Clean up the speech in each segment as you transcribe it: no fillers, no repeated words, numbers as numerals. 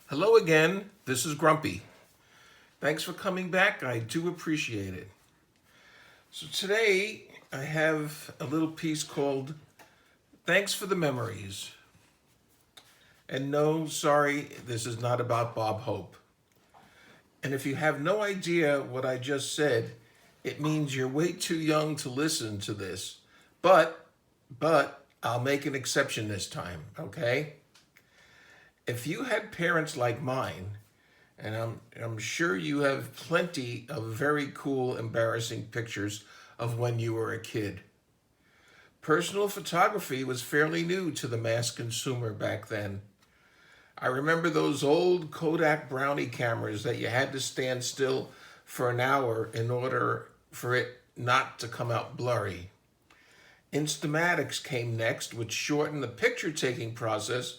Hello again, this is Grumpy. Thanks for coming back, I do appreciate it. So today I have a little piece called Thanks for the Memories. And no, sorry, this is not about Bob Hope. And if you have no idea what I just said, it means you're way too young to listen to this. But I'll make an exception this time, okay? If you had parents like mine, and I'm sure you have plenty of very cool, embarrassing pictures of when you were a kid. Personal photography was fairly new to the mass consumer back then. I remember those old Kodak Brownie cameras that you had to stand still for an hour in order for it not to come out blurry. Instamatics came next, which shortened the picture-taking process,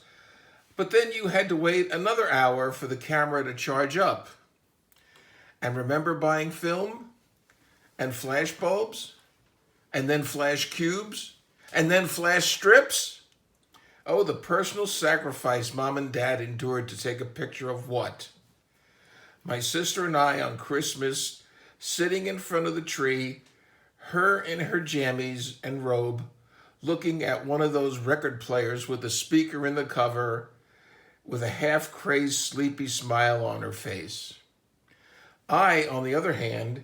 but then you had to wait another hour for the camera to charge up. And remember buying film? And flash bulbs? And then flash cubes? And then flash strips? Oh, the personal sacrifice Mom and Dad endured to take a picture of what? My sister and I on Christmas, sitting in front of the tree, her in her jammies and robe, looking at one of those record players with a speaker in the cover, with a half-crazed, sleepy smile on her face. I, on the other hand,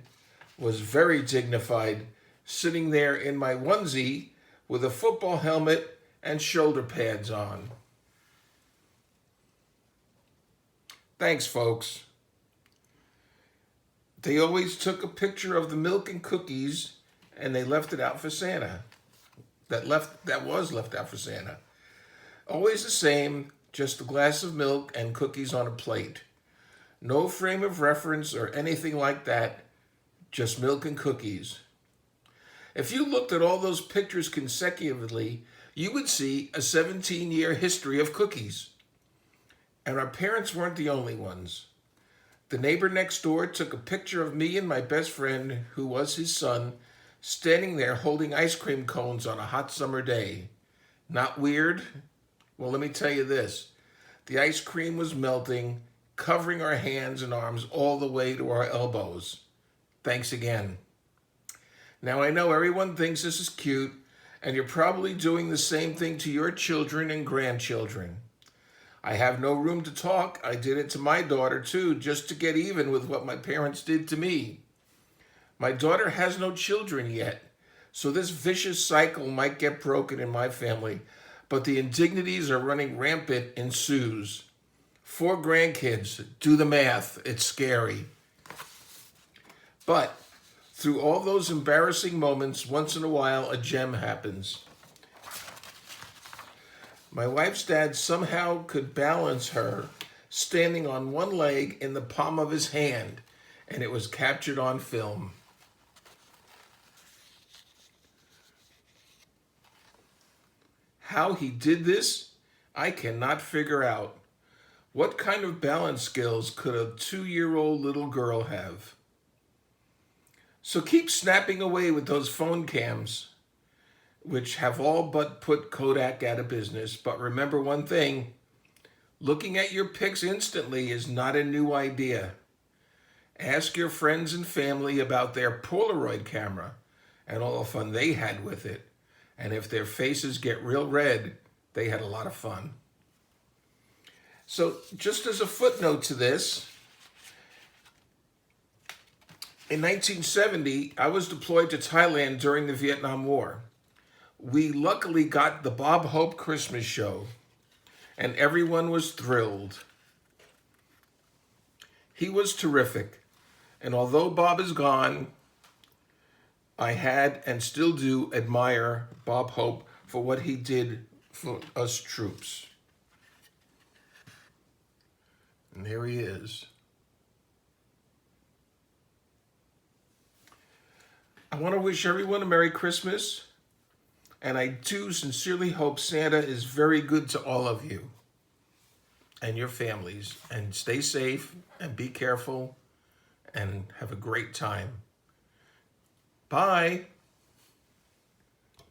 was very dignified, sitting there in my onesie with a football helmet and shoulder pads on. Thanks, folks. They always took a picture of the milk and cookies, and they left it out for Santa. That was left out for Santa. Always the same, just a glass of milk and cookies on a plate. No frame of reference or anything like that, just milk and cookies. If you looked at all those pictures consecutively, you would see a 17-year history of cookies. And our parents weren't the only ones. The neighbor next door took a picture of me and my best friend, who was his son, standing there holding ice cream cones on a hot summer day. Not weird? Well, let me tell you this. The ice cream was melting, covering our hands and arms all the way to our elbows. Thanks again. Now, I know everyone thinks this is cute, and you're probably doing the same thing to your children and grandchildren. I have no room to talk. I did it to my daughter, too, just to get even with what my parents did to me. My daughter has no children yet, so this vicious cycle might get broken in my family, but the indignities are running rampant in Sue's. 4 grandkids, do the math, it's scary. But through all those embarrassing moments, once in a while, a gem happens. My wife's dad somehow could balance her standing on one leg in the palm of his hand, and it was captured on film. How he did this, I cannot figure out. What kind of balance skills could a 2-year-old little girl have? So keep snapping away with those phone cams, which have all but put Kodak out of business. But remember one thing, looking at your pics instantly is not a new idea. Ask your friends and family about their Polaroid camera and all the fun they had with it. And if their faces get real red, they had a lot of fun. So just as a footnote to this, in 1970, I was deployed to Thailand during the Vietnam War. We luckily got the Bob Hope Christmas show, and everyone was thrilled. He was terrific, and although Bob is gone, I had and still do admire Bob Hope for what he did for us troops. And there he is. I want to wish everyone a Merry Christmas, and I do sincerely hope Santa is very good to all of you and your families. And stay safe and be careful and have a great time. Bye.